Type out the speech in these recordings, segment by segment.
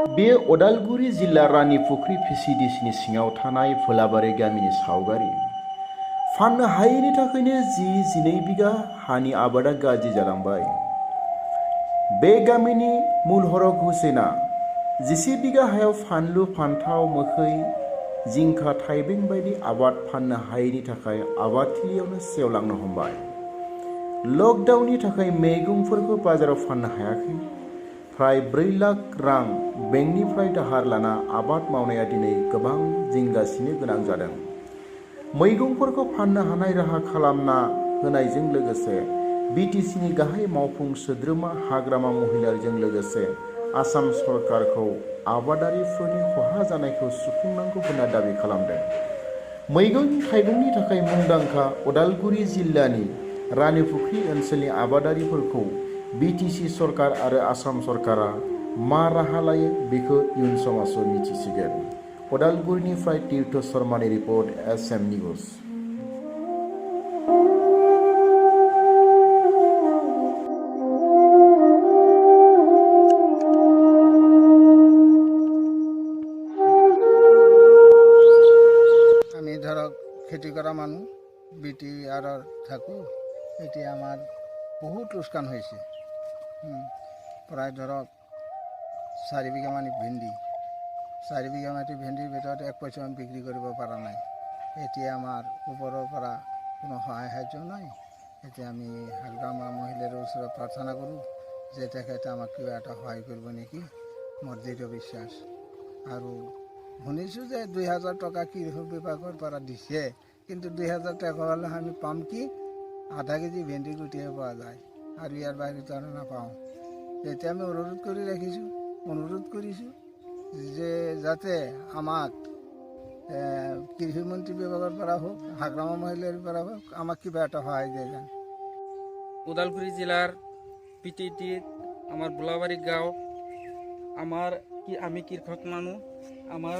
बेयो उदालगुरि जिल्ला रानिपुख्रि पिसिडिसिनि सिङाव थानाय भोलाबारि गामिनि सावगारि। फाननो हायैनि थाखायनो 10-12 बिगा हानि आबादा गाज्रि जालांबाय। बे गामिनि मुलहरक हुसेना 10 बिगा हायाव फानलु, फान्थाव, मोखै, जिंखा, थाइबें बायदि आबाद फाननो हायैनि थाखाय आबादथिलियावनो सेवलांनो हमबाय। लकडाउननि थाखाय मैगंफोरखौ बाजाराव फाननो हायाखै। फ्राय 4 लाख रां बेंकनिफ्राय दाहार लाना आबाद मावनाया दिनै गोबां जिंगासिनो गोनां जादों। मैगंफोरखौ फाननो हानाय राहा खालामना होनायजों लोगोसे बिटिसिनि गाहाय मावफुं सोद्रोमा हाग्रामा महिलारिजों लोगोसे आसाम सरकारखौ आबादारिफोरनि खहा जानायखौ सुफुंनांगौ होनना दाबि खालामदों। मैगं थाइगंनि थाखाय मुंदांखा उदालगुरि जिल्लानि रानिपुख्रि ओनसोलनि आबादारिफोरखौ बिटिसि सरकार आरो आसाम सरकारा मा राहा लायो बेखौ इयुन समाजाव मिथिसिगोन। उदालगुरिनिफ्राय तीर्थ शर्मानि रिपर्ट SM निउज। আমি ধৰক খেতি কৰা মানুহ বিটি আৰ থাকোঁ। এতিয়া আমাৰ বহুত লোকচান হৈছে। প্ৰায় ধৰক 4 বিঘা মাটি ভেন্দি, 4 বিঘা মাটি ভেন্দিৰ ভিতৰত 1 পইচা আমি বিক্ৰী কৰিব পৰা নাই। এতিয়া আমাৰ ওপৰৰ পৰা কোনো সহায় সাহায্য নাই। এতিয়া আমি হাগ্ৰামা মহিলাৰ ওচৰত প্ৰাৰ্থনা কৰোঁ যে তেখেতে আমাক কিবা এটা সহায় কৰিব নেকি। মোৰ দৃঢ় বিশ্বাস। আৰু শুনিছোঁ যে 2000 টকা কৃষি বিভাগৰ পৰা দিছে, কিন্তু 2000 টকা হ'লে আমি পাম কি? আধা কেজি ভেন্দি গুটিহে পোৱা যায় আৰু ইয়াৰ বাহিৰত আমি নাপাওঁ। এতিয়া আমি অনুৰোধ কৰিছোঁ যে যাতে আমাক কৃষিমন্ত্ৰী বিভাগৰ পৰা হওক, হাগ্ৰামা মহিলাৰ পৰা হওক, আমাক কিবা এটা সহায় দিয়ে যেন। ওদালগুৰি জিলাৰ পিটিটিত আমাৰ ভোলাবাৰী গাঁও। আমি কৃষক মানুহ। আমাৰ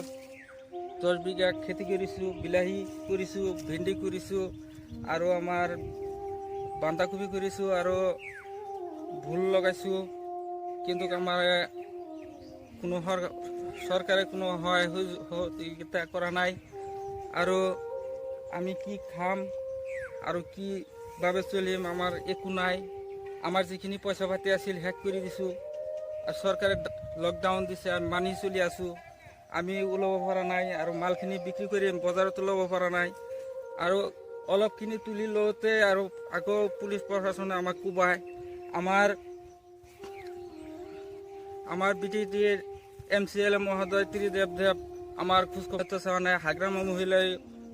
10 বিঘা খেতি কৰিছোঁ, বিলাহী কৰিছোঁ, ভেন্দি কৰিছোঁ আৰু আমাৰ বন্ধাকবি কৰিছোঁ আৰু ভোল লগাইছোঁ। কিন্তু আমাৰ কোনো চৰকাৰে কোনো সহযোগিতা কৰা নাই। আৰু আমি কি খাম আৰু কিভাৱে চলিম আমাৰ একো নাই। আমাৰ যিখিনি পইচা পাতি আছিল শেষ কৰি দিছোঁ। আৰু চৰকাৰে লকডাউন দিছে, আমি মানি চলি আছোঁ। আমি ওলাব পৰা নাই আৰু মালখিনি বিক্ৰী কৰি বজাৰত ওলাব পৰা নাই। আৰু অলপখিনি তুলি লওঁতে আৰু আকৌ পুলিচ প্ৰশাসনে আমাক কোবায়। আমাৰ বিটিটিৰ MCLA মহোদয় ত্ৰিদেৱ আমাৰ খোজখবৰ চোৱা নাই। হাগ্ৰামা মহিলাই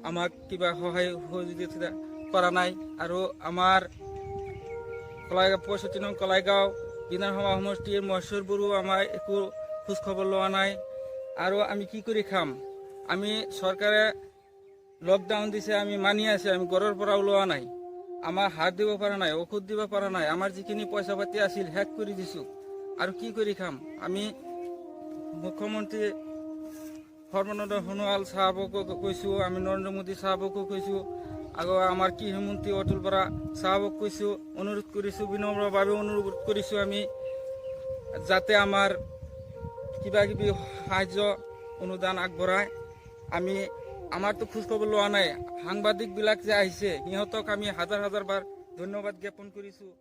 আমাক কিবা সহায় সহযোগিতা কৰা নাই। আৰু আমাৰ 65 নং কলাইগাঁও বিধানসভা সমষ্টিৰ মহেশ্বৰ বড়ো আমাৰ একো খোজখবৰ লোৱা নাই। আৰু আমি কি কৰি খাম? আমি চৰকাৰে লকডাউন দিছে, আমি মানি আছোঁ, আমি ঘৰৰ পৰা ওলোৱা নাই। আমাৰ হাত দিব পৰা নাই, ঔষধ দিব পৰা নাই। আমাৰ যিখিনি পইচা পাতি আছিল শেষ কৰি দিছোঁ। আৰু কি কৰি খাম? আমি মুখ্যমন্ত্ৰী সৰ্বানন্দ সোণোৱাল চাহাবকো কৈছোঁ, আমি নৰেন্দ্ৰ মোদী চাহাবকো কৈছোঁ, আৰু আমাৰ কৃষিমন্ত্ৰী অতুল বৰা চাহাবক কৈছোঁ, অনুৰোধ কৰিছোঁ, বিনম্ৰভাৱে অনুৰোধ কৰিছোঁ আমি যাতে আমাৰ কিবা কিবি সাহায্য অনুদান আগবঢ়ায়। আমাৰতো খোজখবৰ লোৱা নাই। সাংবাদিকবিলাক যে আহিছে সিহঁতক আমি হাজাৰ বাৰ ধন্যবাদ জ্ঞাপন কৰিছোঁ।